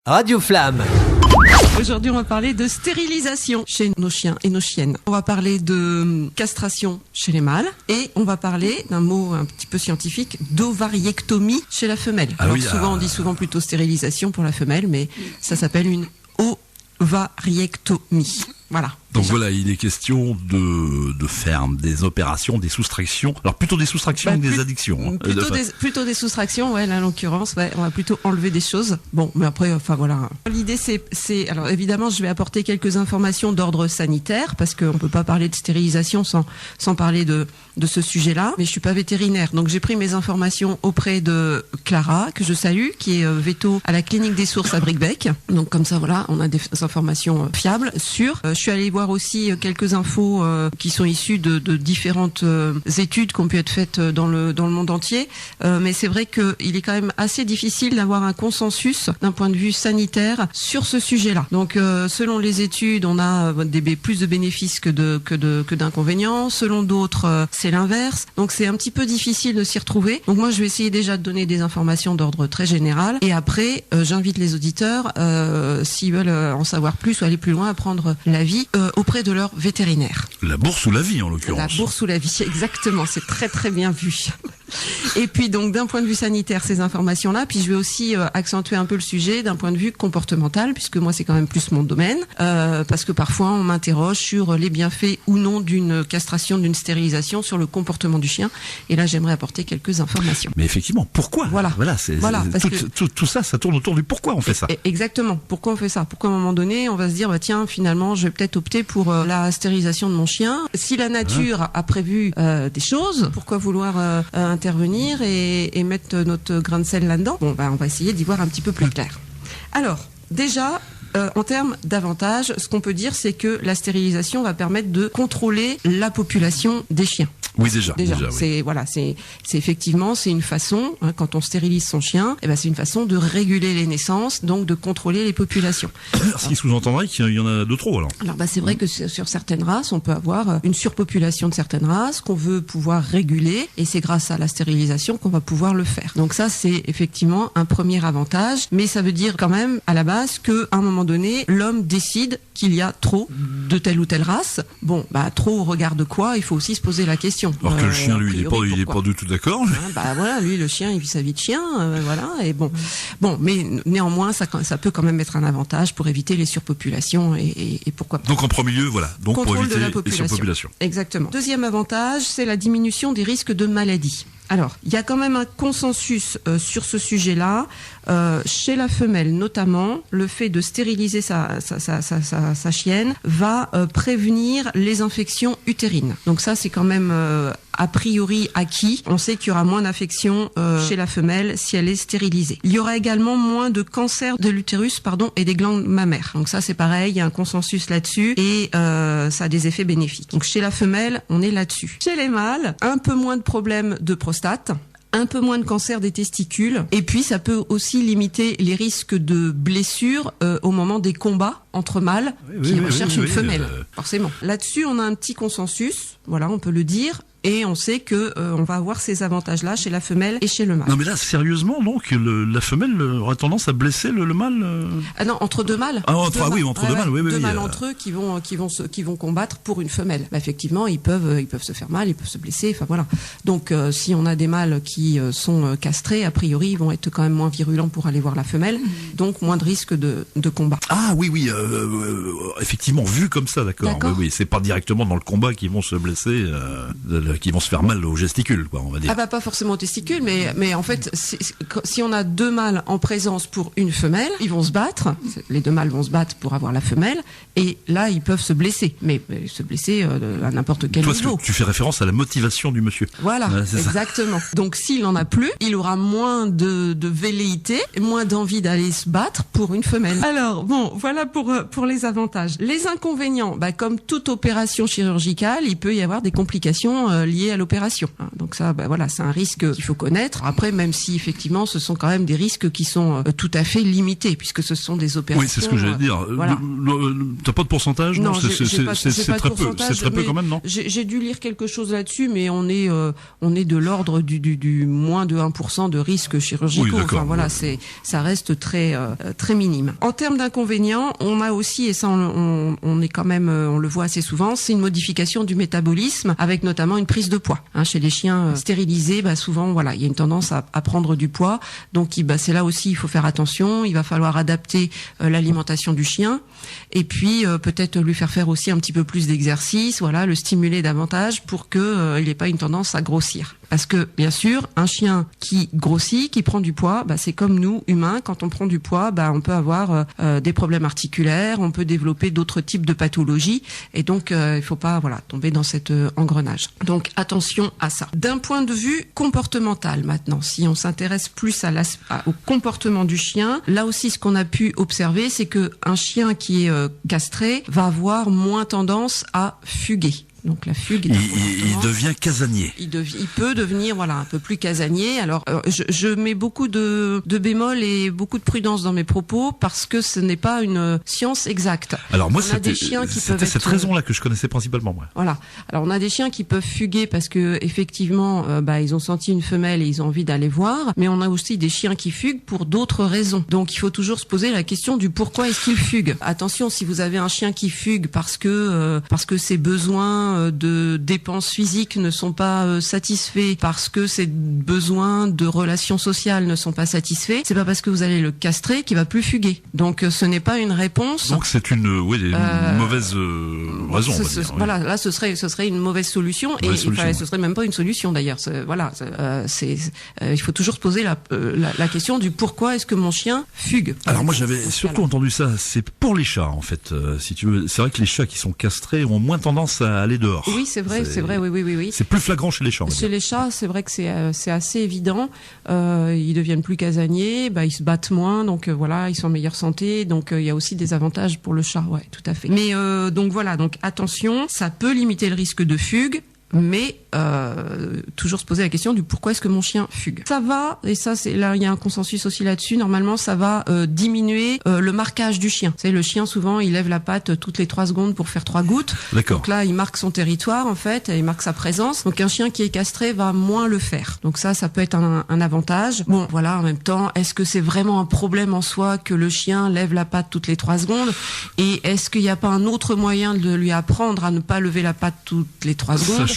Radio Flamme. Aujourd'hui, on va parler de stérilisation chez nos chiens et nos chiennes. On va parler de castration chez les mâles et on va parler d'un mot un petit peu scientifique, d'ovariectomie chez la femelle. Alors souvent, on dit souvent plutôt stérilisation pour la femelle, mais ça s'appelle une ovariectomie. Voilà. Donc voilà, il est question de faire des opérations, des soustractions. Alors plutôt des soustractions que des addictions. Plutôt des soustractions, ouais, là, en l'occurrence, ouais, on va plutôt enlever des choses. Bon, mais après, enfin voilà. L'idée, c'est, alors évidemment, je vais apporter quelques informations d'ordre sanitaire parce qu'on peut pas parler de stérilisation sans parler de ce sujet-là. Mais je suis pas vétérinaire, donc j'ai pris mes informations auprès de Clara, que je salue, qui est véto à la clinique des sources à Bricbec. Donc comme ça, voilà, on a des informations fiables, sûres. Je suis allée voir aussi quelques infos qui sont issues de différentes études qui ont pu être faites dans le monde entier. Mais c'est vrai qu'il est quand même assez difficile d'avoir un consensus d'un point de vue sanitaire sur ce sujet-là. Donc selon les études, on a plus de bénéfices que d'inconvénients. Selon d'autres, c'est l'inverse. Donc c'est un petit peu difficile de s'y retrouver. Donc moi, je vais essayer déjà de donner des informations d'ordre très général. Et après, j'invite les auditeurs, s'ils veulent en savoir plus ou aller plus loin, à prendre l'avis auprès de leur vétérinaire. La bourse ou la vie, en l'occurrence. La bourse ou la vie, exactement. C'est très très bien vu. Et puis donc d'un point de vue sanitaire, ces informations-là, puis je vais aussi accentuer un peu le sujet d'un point de vue comportemental, puisque moi c'est quand même plus mon domaine, parce que parfois on m'interroge sur les bienfaits ou non d'une castration, d'une stérilisation, sur le comportement du chien. Et là j'aimerais apporter quelques informations. Mais effectivement, pourquoi ? Voilà, tout ça tourne autour du pourquoi on fait ça. Exactement. Pourquoi on fait ça ? Pourquoi à un moment donné on va se dire tiens, finalement je vais peut-être opter pour la stérilisation de mon chien. Si la nature a prévu des choses, pourquoi vouloir intervenir et mettre notre grain de sel là-dedans? Bon, on va essayer d'y voir un petit peu plus clair. Alors, déjà, en termes d'avantages, ce qu'on peut dire, c'est que la stérilisation va permettre de contrôler la population des chiens. Oui, déjà. C'est effectivement, c'est une façon, quand on stérilise son chien, c'est une façon de réguler les naissances, donc de contrôler les populations. Ce qui sous-entendrait qu'il y en a de trop, alors. Alors, c'est vrai que sur certaines races, on peut avoir une surpopulation de certaines races qu'on veut pouvoir réguler, et c'est grâce à la stérilisation qu'on va pouvoir le faire. Donc ça, c'est effectivement un premier avantage, mais ça veut dire quand même, à la base, qu'à un moment donné, l'homme décide qu'il y a trop de telle ou telle race. Bon, trop au regard de quoi, il faut aussi se poser la question. Alors que le chien, lui, il est pas du tout d'accord. Lui, le chien, il vit sa vie de chien, et bon, mais néanmoins, ça peut quand même être un avantage pour éviter les surpopulations et pourquoi pas. Donc en premier lieu, donc contrôle pour éviter de la les surpopulations. Exactement. Deuxième avantage, c'est la diminution des risques de maladie. Alors, il y a quand même un consensus sur ce sujet-là. Chez la femelle, notamment, le fait de stériliser sa chienne va prévenir les infections utérines. Donc ça, c'est quand même a priori acquis. On sait qu'il y aura moins d'infections chez la femelle si elle est stérilisée. Il y aura également moins de cancer de l'utérus, et des glandes mammaires. Donc ça, c'est pareil, il y a un consensus là-dessus et ça a des effets bénéfiques. Donc chez la femelle, on est là-dessus. Chez les mâles, un peu moins de problèmes de prostate, un peu moins de cancer des testicules, et puis ça peut aussi limiter les risques de blessures au moment des combats entre mâles qui recherchent une femelle, forcément. Là-dessus, on a un petit consensus, on peut le dire. Et on sait que on va avoir ces avantages-là chez la femelle et chez le mâle. Non mais là, sérieusement, donc, la femelle aurait tendance à blesser le mâle Ah non, entre deux mâles. Entre deux mâles, oui. Deux mâles entre eux qui vont combattre pour une femelle. Effectivement, ils peuvent se faire mal, ils peuvent se blesser, voilà. Donc si on a des mâles qui sont castrés, a priori, ils vont être quand même moins virulents pour aller voir la femelle, donc moins de risque de combat. Ah oui, effectivement, vu comme ça, d'accord. Oui, c'est pas directement dans le combat qu'ils vont se blesser, qui vont se faire mal aux gesticules, on va dire. Pas forcément aux testicules, mais en fait, si on a deux mâles en présence pour une femelle, ils vont se battre. Les deux mâles vont se battre pour avoir la femelle, et là, ils peuvent se blesser, mais se blesser à n'importe quel niveau. Tu fais référence à la motivation du monsieur. Voilà, exactement. Donc, s'il n'en a plus, il aura moins de velléité, moins d'envie d'aller se battre pour une femelle. Alors, voilà pour les avantages. Les inconvénients, comme toute opération chirurgicale, il peut y avoir des complications liées à l'opération. Donc ça, voilà, c'est un risque qu'il faut connaître. Après, même si effectivement, ce sont quand même des risques qui sont tout à fait limités, puisque ce sont des opérations. Oui, c'est ce que j'allais dire. Voilà. T'as pas de pourcentage? Non, c'est très peu. C'est très peu quand même, non? J'ai dû lire quelque chose là-dessus, mais on est de l'ordre du moins de 1% de risques chirurgicaux. Oui, enfin voilà, ça reste très minime. En termes d'inconvénients, on a aussi, et ça on est quand même, on le voit assez souvent, c'est une modification du métabolisme, avec notamment une prise de poids. Chez les chiens stérilisés, souvent, voilà, il y a une tendance à prendre du poids. Donc, c'est là aussi, il faut faire attention. Il va falloir adapter l'alimentation du chien, et puis peut-être lui faire aussi un petit peu plus d'exercice. Voilà, le stimuler davantage pour que il n'ait pas une tendance à grossir. Parce que, bien sûr, un chien qui grossit, qui prend du poids, c'est comme nous, humains, quand on prend du poids, on peut avoir des problèmes articulaires, on peut développer d'autres types de pathologies, et donc il faut pas tomber dans cet engrenage. Donc attention à ça. D'un point de vue comportemental, maintenant, si on s'intéresse plus au comportement du chien, là aussi, ce qu'on a pu observer, c'est que un chien qui est castré va avoir moins tendance à fuguer. Donc la fugue. Il devient casanier. Il peut devenir un peu plus casanier. Alors je mets beaucoup de bémol et beaucoup de prudence dans mes propos parce que ce n'est pas une science exacte. Alors moi c'était cette raison-là que je connaissais principalement moi. Voilà. Alors on a des chiens qui peuvent fuguer parce que effectivement ils ont senti une femelle et ils ont envie d'aller voir, mais on a aussi des chiens qui fuguent pour d'autres raisons. Donc il faut toujours se poser la question du pourquoi est-ce qu'il fugue. Attention, si vous avez un chien qui fugue parce que ses besoins de dépenses physiques ne sont pas satisfaits, parce que ses besoins de relations sociales ne sont pas satisfaits, c'est pas parce que vous allez le castrer qu'il va plus fuguer. Donc ce n'est pas une réponse. Donc c'est une mauvaise raison. Voilà, là ce serait une mauvaise solution, ce serait même pas une solution d'ailleurs. Il faut toujours se poser la question du pourquoi est-ce que mon chien fugue. Alors moi j'avais surtout entendu ça, c'est pour les chats en fait, si tu veux. C'est vrai que les chats qui sont castrés ont moins tendance à aller dehors. Oui, c'est vrai, oui. C'est plus flagrant chez les chats. Chez les chats, c'est vrai que c'est assez évident. Ils deviennent plus casaniers, ils se battent moins, donc ils sont en meilleure santé. Donc il y a aussi des avantages pour le chat, ouais, tout à fait. Mais donc attention, ça peut limiter le risque de fugue. Mais toujours se poser la question du pourquoi est-ce que mon chien fugue. Ça va, et ça c'est là il y a un consensus aussi là-dessus, normalement ça va diminuer le marquage du chien. Vous savez, le chien souvent il lève la patte toutes les 3 secondes pour faire 3 gouttes. D'accord. Donc là il marque son territoire en fait, il marque sa présence. Donc un chien qui est castré va moins le faire. Donc ça peut être un avantage. Bon voilà, en même temps, est-ce que c'est vraiment un problème en soi que le chien lève la patte toutes les 3 secondes? Et est-ce qu'il n'y a pas un autre moyen de lui apprendre à ne pas lever la patte toutes les 3 secondes?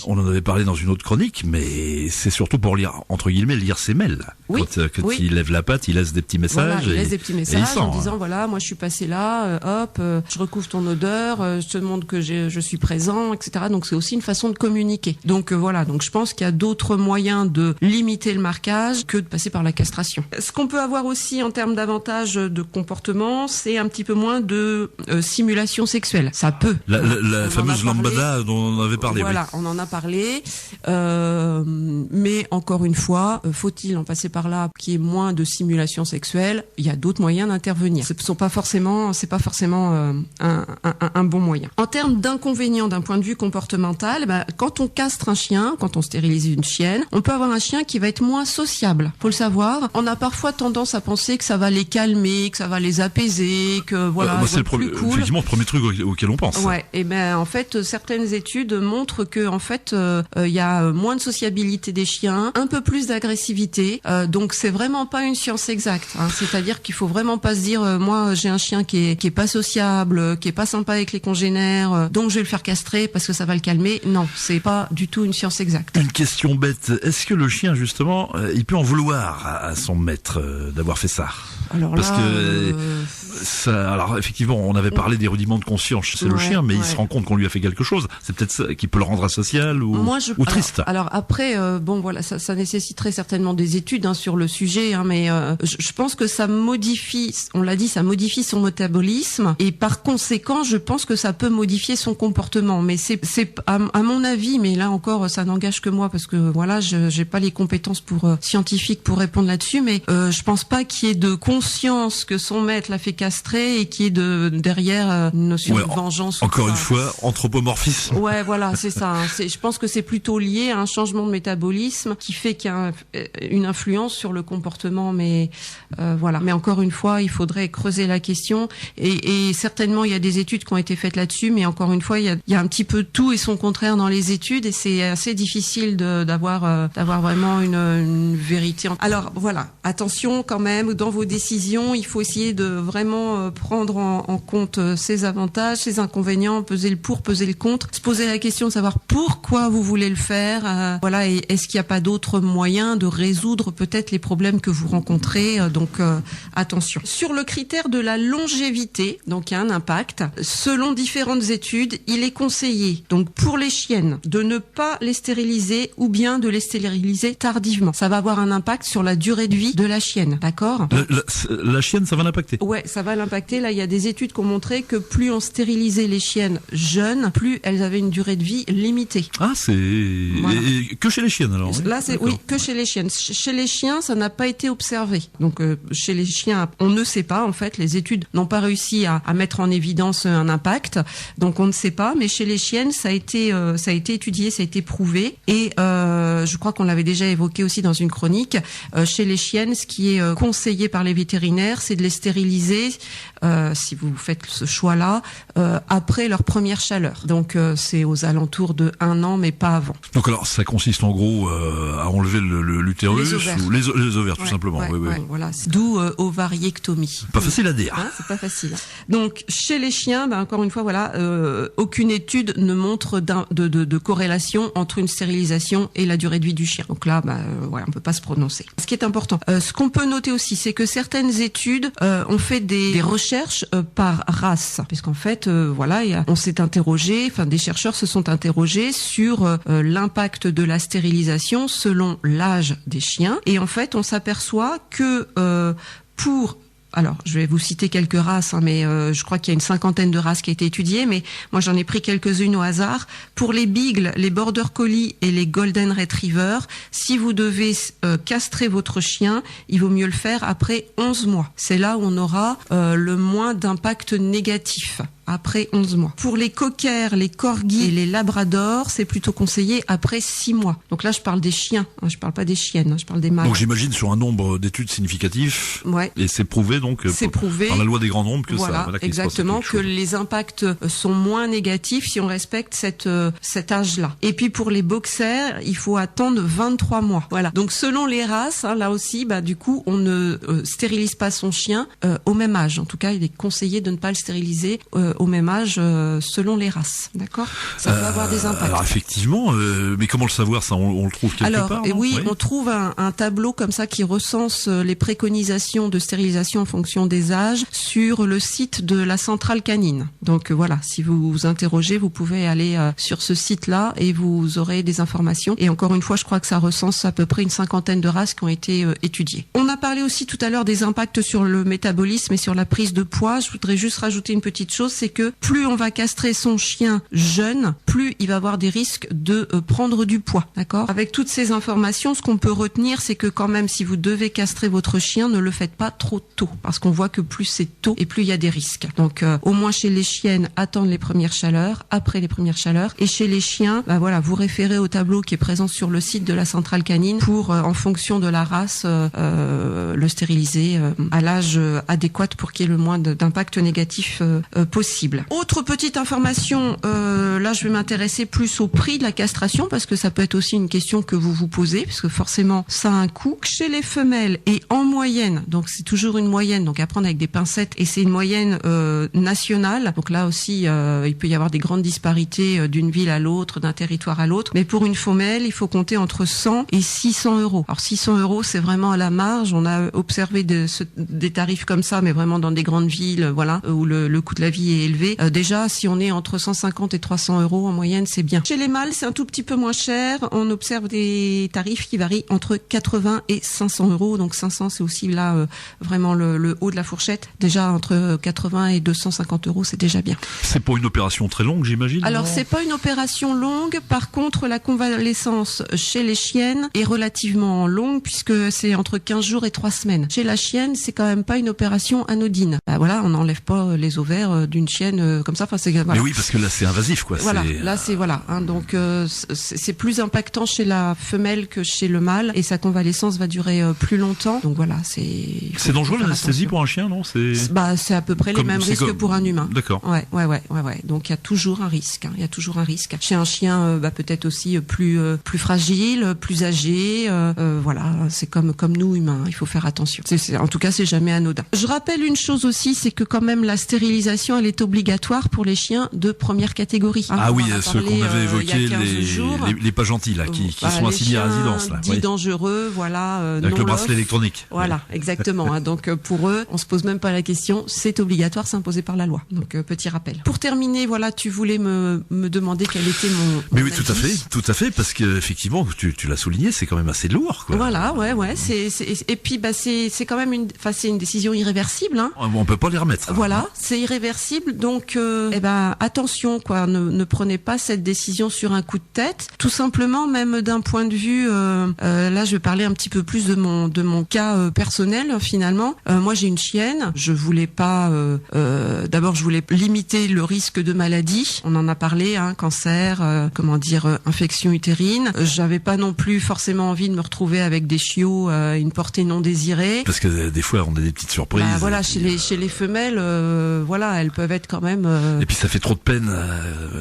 On en avait parlé dans une autre chronique, mais c'est surtout pour lire, entre guillemets, lire ses mails. Oui. Quand il lève la patte, il laisse des petits messages. Il laisse des petits messages en disant voilà, moi je suis passé là, je recouvre ton odeur, je te montre que je suis présent, etc. Donc c'est aussi une façon de communiquer. Donc donc je pense qu'il y a d'autres moyens de limiter le marquage que de passer par la castration. Ce qu'on peut avoir aussi en termes d'avantages de comportement, c'est un petit peu moins de simulation sexuelle. Ça peut. La fameuse lambada dont on avait parlé. Voilà, on en a parlé. Mais encore une fois, faut-il en passer par là qu'il y ait moins de simulation sexuelle? Il y a d'autres moyens d'intervenir. C'est pas forcément un bon moyen. En termes d'inconvénients d'un point de vue comportemental, quand on castre un chien, quand on stérilise une chienne, on peut avoir un chien qui va être moins sociable. Faut le savoir. On a parfois tendance à penser que ça va les calmer, que ça va les apaiser, que c'est effectivement le premier truc auquel on pense. Ouais. Et en fait, certaines études montrent que en fait, il y a moins de sociabilité des chiens, un peu plus d'agressivité. Donc c'est vraiment pas une science exacte. C'est-à-dire qu'il faut vraiment pas se dire moi j'ai un chien qui est pas sociable, qui est pas sympa avec les congénères, donc je vais le faire castrer parce que ça va le calmer. Non, c'est pas du tout une science exacte. Une question bête, est-ce que le chien justement, il peut en vouloir à son maître d'avoir fait ça? Alors parce alors effectivement, on avait parlé des rudiments de conscience chez le chien, mais il se rend compte qu'on lui a fait quelque chose. C'est peut-être ça qui peut le rendre asocial ou triste. Alors après, ça nécessiterait certainement des études sur le sujet, mais je pense que ça modifie, on l'a dit, ça modifie son métabolisme et par conséquent, je pense que ça peut modifier son comportement. Mais c'est à mon avis, mais là encore, ça n'engage que moi parce que j'ai pas les compétences scientifiques pour répondre là-dessus, mais je pense pas qu'il y ait de conscience que son maître l'a fait castrer et qui est derrière une notion de vengeance. Encore une fois, anthropomorphisme. Ouais, voilà, c'est ça. Je pense que c'est plutôt lié à un changement de métabolisme qui fait qu'il y a une influence sur le comportement, mais voilà. Mais encore une fois, il faudrait creuser la question et certainement il y a des études qui ont été faites là-dessus, mais encore une fois, il y a un petit peu tout et son contraire dans les études et c'est assez difficile d'avoir vraiment une vérité. Alors voilà, attention quand même dans vos décisions, il faut essayer de vraiment prendre en compte ses avantages, ses inconvénients, peser le pour, peser le contre, se poser la question de savoir pourquoi vous voulez le faire, voilà, et est-ce qu'il n'y a pas d'autres moyens de résoudre peut-être les problèmes que vous rencontrez, donc attention. Sur le critère de la longévité, donc il y a un impact, selon différentes études, il est conseillé, donc pour les chiennes, de ne pas les stériliser ou bien de les stériliser tardivement. Ça va avoir un impact sur la durée de vie de la chienne, d'accord ? La chienne, ça va l'impacter ? Ouais, ça va l'impacter. Là, il y a des études qui ont montré que plus on stérilisait les chiennes jeunes, plus elles avaient une durée de vie limitée. Ah, c'est voilà. Que chez les chiennes alors ? Là, c'est oui, que chez les chiennes. Chez les chiens, ça n'a pas été observé. Donc, chez les chiens, on ne sait pas. En fait, les études n'ont pas réussi à mettre en évidence un impact. Donc, on ne sait pas. Mais chez les chiennes, ça a été étudié, ça a été prouvé. Et je crois qu'on l'avait déjà évoqué aussi dans une chronique. Chez les chiennes, ce qui est conseillé par les vétérinaires, c'est de les stériliser, si vous faites ce choix-là, après leur première chaleur. Donc c'est aux alentours de 1 an, mais pas avant. Donc alors ça consiste en gros à enlever l'utérus ou les ovaires tout simplement. Ouais, voilà. D'où ovariectomie. Pas facile à dire. Hein, c'est pas facile. Donc chez les chiens, encore une fois, voilà, aucune étude ne montre de corrélation entre une stérilisation et la durée de vie du chien. Donc là, voilà, on peut pas se prononcer. Ce qui est important, ce qu'on peut noter aussi, c'est que certaines études ont fait des recherches par race, puisqu'en fait, voilà, on s'est interrogé, enfin des chercheurs se sont interrogés sur l'impact de la stérilisation selon l'âge des chiens, et en fait, on s'aperçoit que alors, je vais vous citer quelques races, mais je crois qu'il y a une 50aine de races qui a été étudiée, mais moi j'en ai pris quelques-unes au hasard. Pour les beagles, les border collie et les golden retriever, si vous devez castrer votre chien, il vaut mieux le faire après 11 mois. C'est là où on aura le moins d'impact négatif. Après 11 mois. Pour les cockers, les corgis et les labradors, c'est plutôt conseillé après 6 mois. Donc là, je parle des chiens, je parle pas des chiennes, je parle des mâles. Donc j'imagine sur un nombre d'études significatif. Ouais. Et c'est prouvé donc par la loi des grands nombres que voilà, exactement, que les impacts sont moins négatifs si on respecte cet âge-là. Et puis pour les boxers, il faut attendre 23 mois. Voilà. Donc selon les races, là aussi, du coup, on ne stérilise pas son chien au même âge. En tout cas, il est conseillé de ne pas le stériliser au même âge selon les races, d'accord ? Ça peut avoir des impacts. Alors effectivement, mais comment le savoir ça ? On le trouve quelque part ? Oui, on trouve un tableau comme ça qui recense les préconisations de stérilisation en fonction des âges sur le site de la centrale canine. Donc voilà, si vous vous interrogez, vous pouvez aller sur ce site-là et vous aurez des informations. Et encore une fois, je crois que ça recense à peu près une 50aine de races qui ont été étudiées. On a parlé aussi tout à l'heure des impacts sur le métabolisme et sur la prise de poids. Je voudrais juste rajouter une petite chose, c'est que plus on va castrer son chien jeune, plus il va avoir des risques de prendre du poids, d'accord ? Avec toutes ces informations, ce qu'on peut retenir, c'est que quand même, si vous devez castrer votre chien, ne le faites pas trop tôt, parce qu'on voit que plus c'est tôt et plus il y a des risques. Donc, au moins chez les chiennes, attendre les premières chaleurs, après les premières chaleurs, et chez les chiens, voilà, vous référez au tableau qui est présent sur le site de la centrale canine pour, en fonction de la race, le stériliser à l'âge adéquat pour qu'il y ait le moins d'impact négatif possible. Autre petite information, là je vais m'intéresser plus au prix de la castration parce que ça peut être aussi une question que vous vous posez parce que forcément ça a un coût. Chez les femelles et en moyenne, donc c'est toujours une moyenne, donc à prendre avec des pincettes et c'est une moyenne nationale. Donc là aussi il peut y avoir des grandes disparités d'une ville à l'autre, d'un territoire à l'autre. Mais pour une femelle, il faut compter entre 100 et 600 euros. Alors 600 euros, c'est vraiment à la marge. On a observé des tarifs comme ça, mais vraiment dans des grandes villes, voilà, où le coût de la vie est élevé. Déjà, si on est entre 150 et 300 euros en moyenne, c'est bien. Chez les mâles, c'est un tout petit peu moins cher. On observe des tarifs qui varient entre 80 et 500 euros. Donc 500, c'est aussi là vraiment le haut de la fourchette. Déjà entre 80 et 250 euros, c'est déjà bien. C'est pour une opération très longue, j'imagine. Alors c'est pas une opération longue. Par contre, la convalescence chez les chiennes est relativement longue puisque c'est entre 15 jours et 3 semaines. Chez la chienne, c'est quand même pas une opération anodine. Bah voilà, on n'enlève pas les ovaires d'une chienne comme ça. Enfin, c'est voilà. Mais oui, parce que là c'est invasif, quoi. Voilà, là c'est voilà. Hein, donc c'est plus impactant chez la femelle que chez le mâle et sa convalescence va durer plus longtemps. Donc voilà, c'est dangereux l'anesthésie pour un chien, non? C'est à peu près les mêmes risques pour un humain. D'accord. Ouais. Donc il y a toujours un risque. Il y a toujours un risque. Chez un chien, peut-être aussi plus fragile, plus âgé. Voilà, c'est comme nous humains. Il faut faire attention. En tout cas, c'est jamais anodin. Je rappelle une chose aussi, c'est que quand même la stérilisation, elle est obligatoire pour les chiens de première catégorie. Hein, ah oui, ceux qu'on avait évoqués, les pas gentils là, qui sont assignés à résidence là. Dits dangereux, voilà. Avec le bracelet électronique. Voilà, exactement. Hein, donc pour eux, on se pose même pas la question. C'est obligatoire, c'est imposé par la loi. Donc petit rappel. Pour terminer, voilà, tu voulais me demander quel était mon Mais oui, avis. tout à fait, parce que effectivement, tu l'as souligné, c'est quand même assez lourd, quoi. Voilà, ouais, et puis c'est quand même c'est une décision irréversible. Hein. On peut pas les remettre. Voilà, c'est irréversible, donc attention, quoi, ne prenez pas cette décision sur un coup de tête. Tout simplement, même d'un point de vue, là, je vais parler un petit peu plus de mon cas personnel finalement. Moi, j'ai une chienne. Je voulais pas. D'abord, je voulais limiter le risque de maladie. On en a parlé, hein, cancer, infection utérine. J'avais pas non plus forcément envie de me retrouver avec des chiots, une portée non désirée. Parce que des fois, on a des petites surprises. Bah, voilà, chez les femelles, voilà, elles peuvent être quand même. Et puis ça fait trop de peine,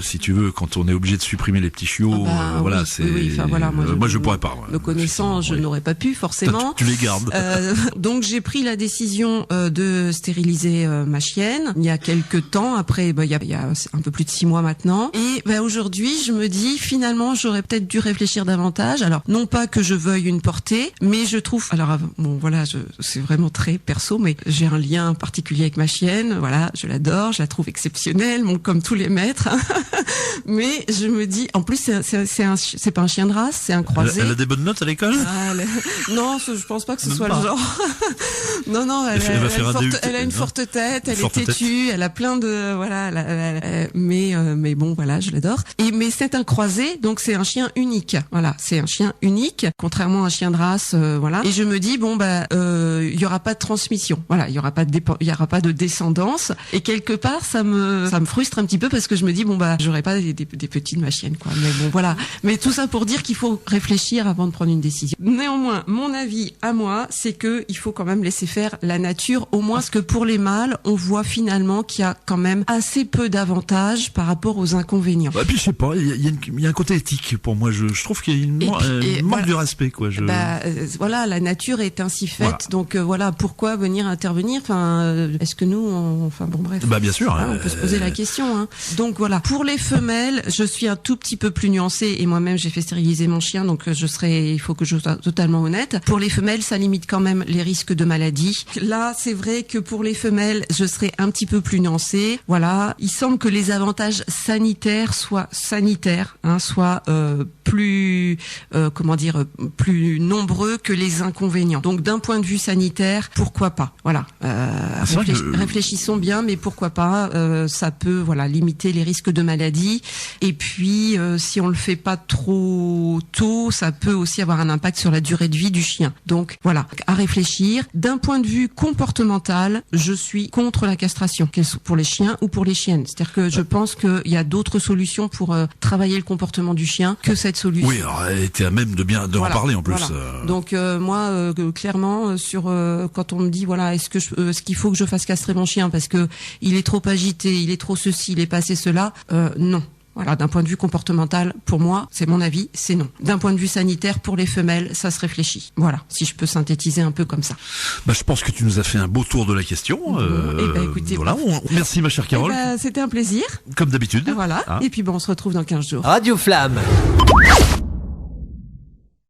si tu veux, quand on est obligé de supprimer les petits chiots. Voilà, c'est. Oui, enfin, voilà, moi, je pourrais pas. Me connaissant, je n'aurais pas pu forcément. Tu les gardes. Donc j'ai pris la décision de stériliser ma chienne il y a quelques temps. Après, il y a un peu plus de 6 mois maintenant. Et aujourd'hui, je me dis finalement, j'aurais peut-être dû réfléchir davantage. Alors non pas que je veuille une portée, mais je trouve. Alors bon, voilà, c'est vraiment très perso, mais j'ai un lien particulier avec ma chienne. Voilà, je l'adore, je la trouve exceptionnelle, comme tous les maîtres. Mais je me dis, en plus, c'est pas un chien de race, c'est un croisé. Elle a des bonnes notes à l'école? Non, je pense pas que ce soit le genre. Non, elle a une forte tête, elle est têtue, elle a plein de mais bon, voilà, je l'adore. Mais c'est un croisé, donc c'est un chien unique. Voilà, c'est un chien unique, contrairement à un chien de race, voilà. Et je me dis il y aura pas de transmission. Voilà, il y aura pas de descendance. Et quelque part, ça me frustre un petit peu parce que je me dis j'aurais pas des petits de ma chienne, quoi. Mais bon, voilà. Mais tout ça pour dire qu'il faut réfléchir avant de prendre une décision. Néanmoins, mon avis à moi, c'est que il faut quand même laisser faire la nature, au moins parce que pour les mâles, on voit finalement qu'il y a quand même assez peu d'avantages par rapport aux inconvénients. Puis je sais pas, il y a un côté éthique pour moi. Je trouve qu'il y a une manque de respect, quoi. Voilà, la nature est ainsi faite, voilà. Donc voilà, pourquoi venir intervenir? Enfin, est-ce que nous, bref. Bien sûr. On peut se poser la question. Hein. Donc voilà, pour les femelles, je suis un tout petit peu plus nuancée et moi-même j'ai fait stériliser mon chien, donc il faut que je sois totalement honnête. Pour les femelles, ça limite quand même les risques de maladie. Là, c'est vrai que pour les femelles, je serai un petit peu plus nuancée. Voilà, il semble que les avantages sanitaires soient plus plus nombreux que les inconvénients. Donc d'un point de vue sanitaire, pourquoi pas? Voilà. Réfléchissons bien, mais pourquoi pas? Ça peut limiter les risques de maladie. Et puis si on le fait pas trop tôt, ça peut aussi avoir un impact sur la durée de vie du chien. Donc voilà, à réfléchir. D'un point de vue comportemental, je suis contre la castration, qu'elle soit pour les chiens ou pour les chiennes. C'est-à-dire que je pense qu'il y a d'autres solutions pour travailler le comportement du chien que cette solution. Oui, alors elle était à même de en parler en plus. Voilà. Donc moi, clairement, quand on me dit est-ce qu'il faut que je fasse castrer mon chien parce que il est trop agité, il est trop ceci, il est passé cela, non. Voilà, d'un point de vue comportemental, pour moi, c'est mon avis, c'est non. D'un point de vue sanitaire, pour les femelles, ça se réfléchit. Voilà, si je peux synthétiser un peu comme ça. Je pense que tu nous as fait un beau tour de la question. Écoutez, voilà, merci ma chère Carole. C'était un plaisir. Comme d'habitude. Voilà, et puis on se retrouve dans 15 jours. Radio Flamme.